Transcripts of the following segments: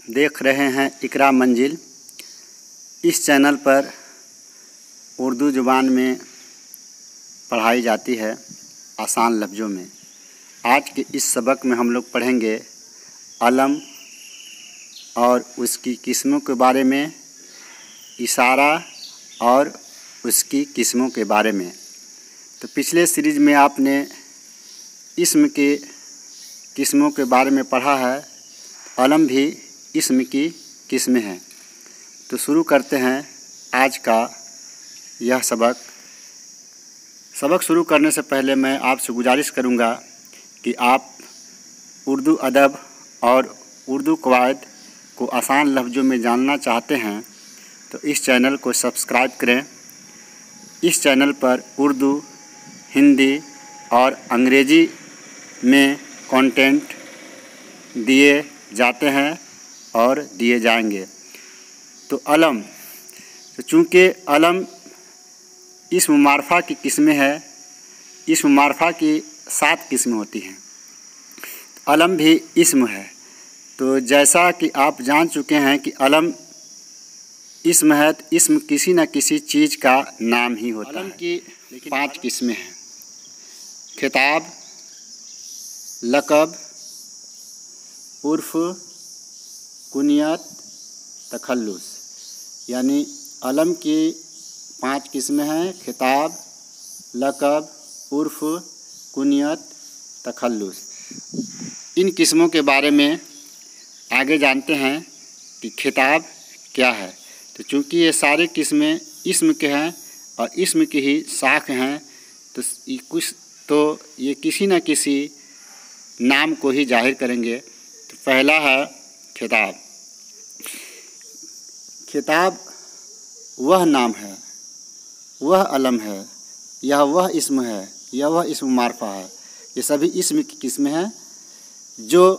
देख रहे हैं इकरा मंजिल। इस चैनल पर उर्दू ज़ुबान में पढ़ाई जाती है आसान लफ्ज़ों में। आज के इस सबक में हम लोग पढ़ेंगे अलम और उसकी किस्मों के बारे में, इशारा और उसकी किस्मों के बारे में। तो पिछले सीरीज़ में आपने इस्म के किस्मों के बारे में पढ़ा है। अलम भी इस्म की किस्में हैं। तो शुरू करते हैं आज का यह सबक। शुरू करने से पहले मैं आपसे गुजारिश करूंगा कि आप उर्दू अदब और उर्दू कवायद को आसान लफ्ज़ों में जानना चाहते हैं तो इस चैनल को सब्सक्राइब करें। इस चैनल पर उर्दू, हिंदी और अंग्रेज़ी में कंटेंट दिए जाते हैं और दिए जाएंगे। तो अलम, तो चूँकि अलम इस्म मारफा की किस्में है, इस्म मारफा की 7 किस्में होती हैं। अलम भी इस्म है। तो जैसा कि आप जान चुके हैं कि अलम इस्म है, तो इस्म किसी न किसी चीज़ का नाम ही होता है। अलम की 5 किस्में हैं: खिताब, लक़ब, उर्फ़, कुनियत, तखल्लुस। यानी अलम की 5 किस्में हैं: खिताब, लक़ब, उर्फ़, कुनियत, तखल्लुस। इन किस्मों के बारे में आगे जानते हैं कि खिताब क्या है। तो चूँकि ये सारे किस्में इस्म के हैं और इस्म की ही शाख हैं, तो ये किसी न किसी नाम को ही जाहिर करेंगे। तो पहला है खिताब। खिताब वह नाम है, वह अलम है, यह वह इस्म है, यह वह इस्म मारफा है। ये सभी इस्म की किस्में हैं जो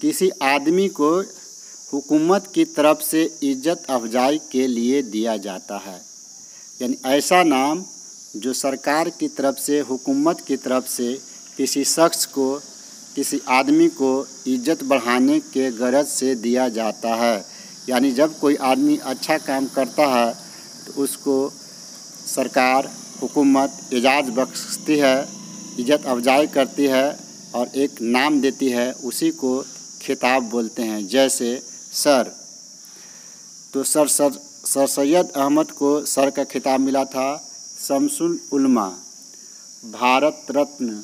किसी आदमी को हुकूमत की तरफ से इज्जत अफजाई के लिए दिया जाता है। यानी ऐसा नाम जो सरकार की तरफ से, हुकूमत की तरफ से किसी शख्स को, किसी आदमी को इज्जत बढ़ाने के गरज से दिया जाता है। यानी जब कोई आदमी अच्छा काम करता है तो उसको सरकार, हुकूमत एजाज़ बख्शती है, इज्जत अफजाई करती है और एक नाम देती है, उसी को खिताब बोलते हैं। जैसे सर, तो सर सैयद अहमद को सर का खिताब मिला था। शमसुल उलमा, भारत रत्न,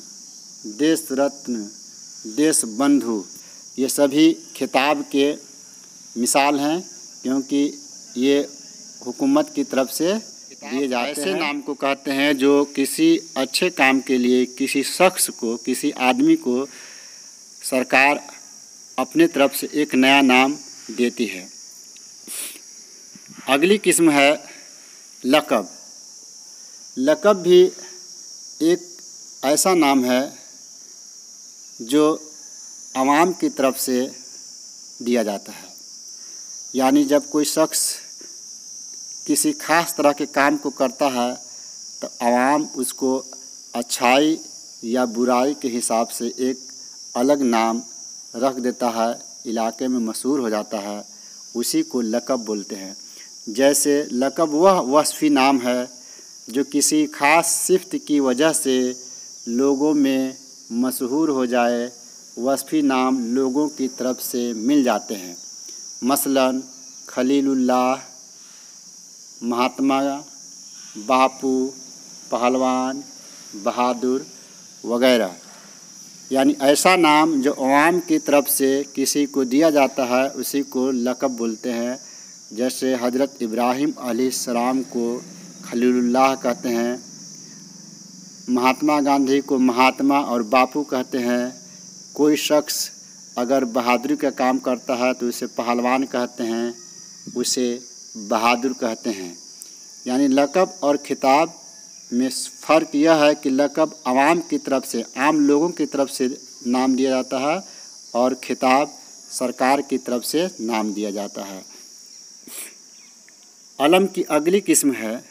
देश रत्न, देश बंधु, ये सभी खिताब के मिसाल हैं, क्योंकि ये हुकूमत की तरफ से दिए जाते हैं। ऐसे नाम को कहते हैं जो किसी अच्छे काम के लिए किसी शख्स को, किसी आदमी को सरकार अपने तरफ से एक नया नाम देती है। अगली किस्म है लक़ब। लक़ब भी एक ऐसा नाम है जो आवाम की तरफ से दिया जाता है। यानी जब कोई शख्स किसी ख़ास तरह के काम को करता है तो आवाम उसको अच्छाई या बुराई के हिसाब से एक अलग नाम रख देता है, इलाके में मशहूर हो जाता है, उसी को लक़ब बोलते हैं। जैसे लक़ब वह वस्फ़ी नाम है जो किसी ख़ास सिफ़त की वजह से लोगों में मशहूर हो जाए। वस्फ़ी नाम लोगों की तरफ से मिल जाते हैं। मसलन खलीलुल्लाह, महात्मा, बापू, पहलवान, बहादुर वगैरह। यानी ऐसा नाम जो अवाम की तरफ से किसी को दिया जाता है उसी को लक़ब बोलते हैं। जैसे हज़रत इब्राहीम अलैहिस्सलाम को खलीलुल्लाह कहते हैं, महात्मा गांधी को महात्मा और बापू कहते हैं। कोई शख्स अगर बहादुरी का काम करता है तो उसे पहलवान कहते हैं, उसे बहादुर कहते हैं। यानी लक़ब और खिताब में फ़र्क यह है कि लक़ब आवाम की तरफ से, आम लोगों की तरफ से नाम दिया जाता है और खिताब सरकार की तरफ से नाम दिया जाता है। अलम की अगली किस्म है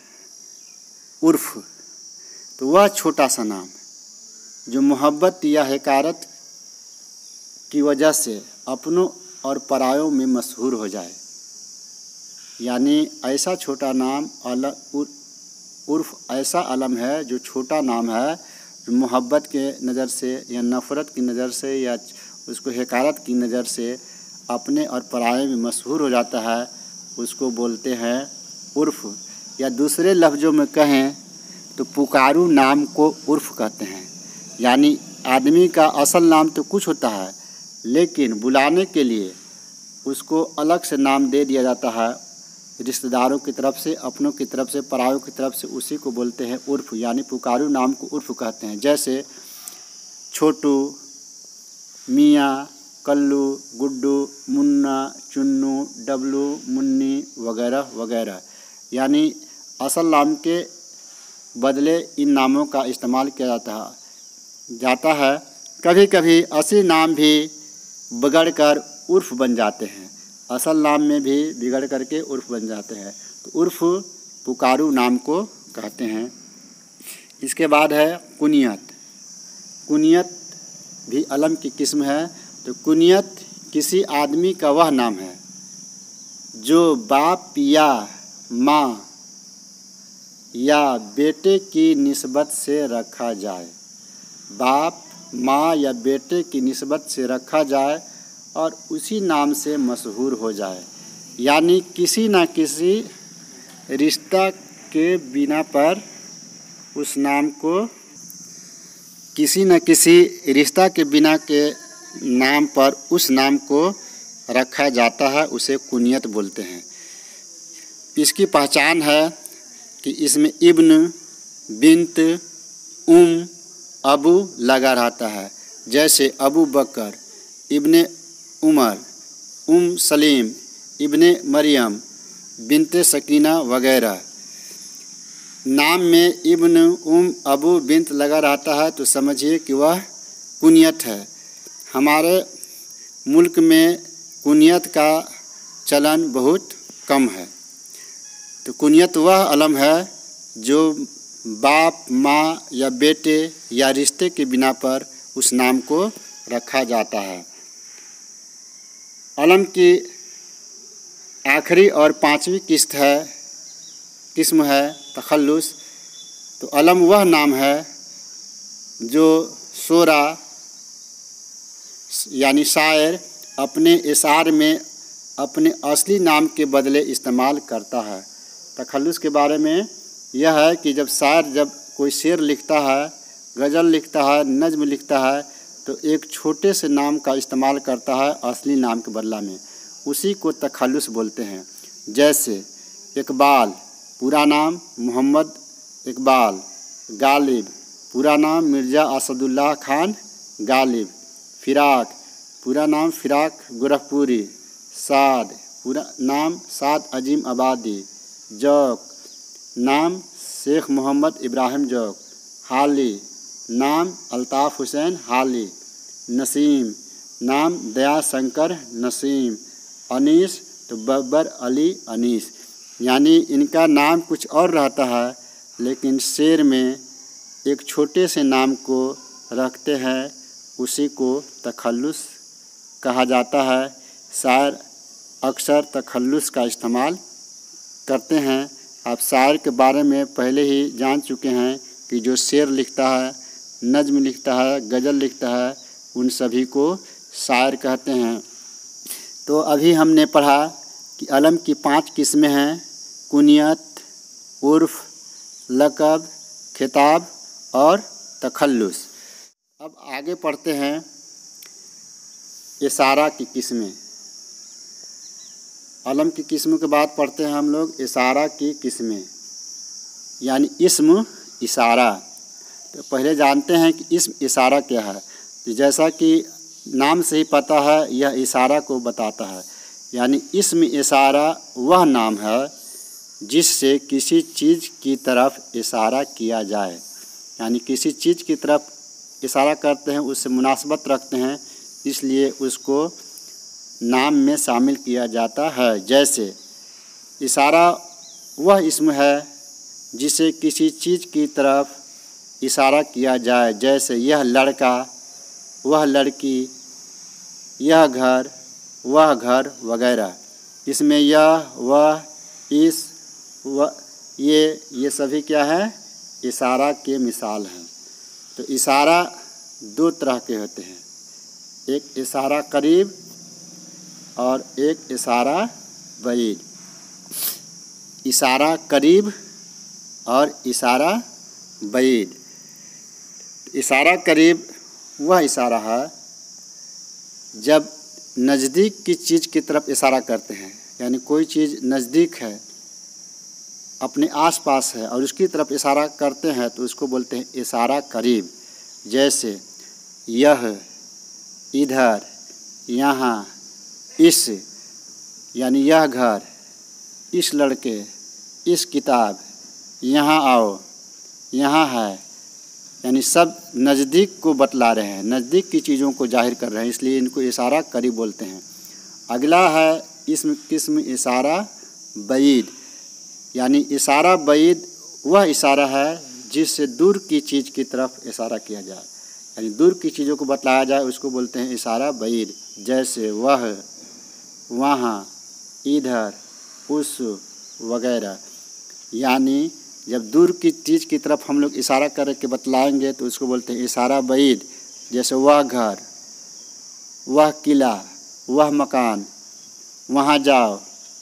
उर्फ़। तो वह छोटा सा नाम जो मोहब्बत या हकारत की वजह से अपनों और परायों में मशहूर हो जाए। यानी ऐसा छोटा नाम उर्फ ऐसा अलम है जो छोटा नाम है, जो मोहब्बत के नज़र से या नफ़रत की नज़र से या उसको हकारत की नज़र से अपने और पराये में मशहूर हो जाता है, उसको बोलते हैं उर्फ़। या दूसरे लफ्ज़ों में कहें तो पुकारू नाम को उर्फ़ कहते हैं। यानी आदमी का असल नाम तो कुछ होता है, लेकिन बुलाने के लिए उसको अलग से नाम दे दिया जाता है। रिश्तेदारों की तरफ से, अपनों की तरफ से, परायों की तरफ से, उसी को बोलते हैं उर्फ़। यानी पुकारू नाम को उर्फ़ कहते हैं। जैसे छोटू, मियाँ, कल्लू, गुड्डू, मुन्ना, चुन्नू, डबलू, मुन्नी वगैरह वगैरह। यानी असल नाम के बदले इन नामों का इस्तेमाल किया जाता है। कभी कभी असली नाम भी बिगड़कर उर्फ़ बन जाते हैं। असल नाम में भी बिगड़ करके उर्फ़ बन जाते हैं, तो उर्फ़ पुकारू नाम को कहते हैं। इसके बाद है कुनियत। कुनियत भी अलम की किस्म है। तो कुनियत किसी आदमी का वह नाम है जो बाप या माँ या बेटे की निस्बत से रखा जाए। बाप, माँ या बेटे की निस्बत से रखा जाए और उसी नाम से मशहूर हो जाए। यानी किसी न किसी रिश्ता के बिना पर उस नाम को, किसी न किसी रिश्ता के बिना के नाम पर उस नाम को रखा जाता है, उसे कुनियत बोलते हैं। इसकी पहचान है कि इसमें इब्न, बिन्त, अबू लगा रहता है। जैसे अबू बकर, इब्ने उमर, सलीम, इब्ने मरियम, बिनते सकीना वगैरह। नाम में इब्न, अबू, बिन्त लगा रहता है तो समझिए कि वह कुनियत है। हमारे मुल्क में कुनियत का चलन बहुत कम है। तो कुनियत वह अलम है जो बाप, माँ या बेटे या रिश्ते के बिना पर उस नाम को रखा जाता है। अलम की आखिरी और पांचवी किस्म है तखल्लुस। तो अलम वह नाम है जो शोरा यानी शायर अपने इशार में अपने असली नाम के बदले इस्तेमाल करता है। तखल्लुस के बारे में यह है कि जब कोई शेर लिखता है, गज़ल लिखता है, नज़्म लिखता है, तो एक छोटे से नाम का इस्तेमाल करता है असली नाम के बदला में। उसी को तखल्लुस बोलते हैं। जैसे इकबाल, पूरा नाम मोहम्मद इकबाल गालिब, पूरा नाम मिर्ज़ा असदुल्लाह खान गालिब। फ़िराक, पूरा नाम फ़िराक गोरखपुरी। साद, पूरा नाम साद अजीम आबादी। जौक, नाम शेख मोहम्मद इब्राहिम जौक। हाली, नाम अल्ताफ़ हुसैन हाली। नसीम, नाम दया शंकर नसीम। अनीस, तो बब्बर अली अनीस। यानी इनका नाम कुछ और रहता है, लेकिन शेर में एक छोटे से नाम को रखते हैं, उसी को तखल्लुस कहा जाता है। शायर अक्सर तखल्लुस का इस्तेमाल करते हैं। आप शायर के बारे में पहले ही जान चुके हैं कि जो शेर लिखता है, नज़्म लिखता है, गज़ल लिखता है, उन सभी को शायर कहते हैं। तो अभी हमने पढ़ा कि अलम की 5 किस्में हैं: कुनियत, उर्फ़, लक़ब, खिताब और तखल्लुस। अब आगे पढ़ते हैं इशारा की किस्में। अलम की किस्मों के बाद पढ़ते हैं हम लोग इशारा की किस्में, यानी इस्म इशारा। तो पहले जानते हैं कि इस्म इशारा क्या है। तो जैसा कि नाम से ही पता है, यह इशारा को बताता है। यानी इस्म इशारा वह नाम है जिससे किसी चीज़ की तरफ इशारा किया जाए। यानी किसी चीज़ की तरफ इशारा करते हैं, उससे मुनासबत रखते हैं, इसलिए उसको नाम में शामिल किया जाता है। जैसे इशारा वह इस्म है जिसे किसी चीज़ की तरफ इशारा किया जाए। जैसे यह लड़का, वह लड़की, यह घर, वह घर वगैरह। इसमें यह, वह, इस, वह, ये सभी क्या है? इशारा के मिसाल हैं। तो इशारा दो तरह के होते हैं, एक इशारा करीब और एक इशारा बईद। इशारा करीब और इशारा बईद। इशारा करीब वह इशारा है जब नज़दीक की चीज़ की तरफ इशारा करते हैं, यानी कोई चीज़ नज़दीक है, अपने आसपास है और उसकी तरफ इशारा करते हैं तो उसको बोलते हैं इशारा करीब। जैसे यह, इधर, यहाँ, इस, यानी यह घर, इस लड़के, इस किताब, यहाँ आओ, यहाँ है, यानी सब नज़दीक को बतला रहे हैं, नज़दीक की चीज़ों को जाहिर कर रहे हैं, इसलिए इनको इशारा करीब बोलते हैं। अगला है इसम किस्म इशारा बईद, यानी इशारा बईद वह इशारा है जिससे दूर की चीज़ की तरफ इशारा किया जाए, यानी दूर की चीज़ों को बतलाया जाए, उसको बोलते हैं इशारा बईद। जैसे वह, वहाँ, इधर, उस वगैरह। यानी जब दूर की चीज़ की तरफ हम लोग इशारा करके बतलाएंगे तो उसको बोलते हैं इशारा बईद। जैसे वह घर, वह किला, वह मकान, वहाँ जाओ,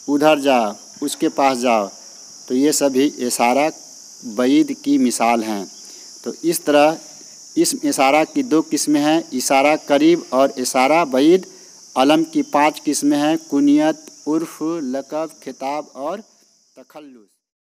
उधर जाओ, उसके पास जाओ, तो ये सभी इशारा बईद की मिसाल हैं। तो इस तरह इस इशारा की दो किस्में हैं, इशारा करीब और इशारा बईद। अलम की 5 किस्में हैं, कुनियत, उर्फ, लक़ब, खिताब और तखल्लुस।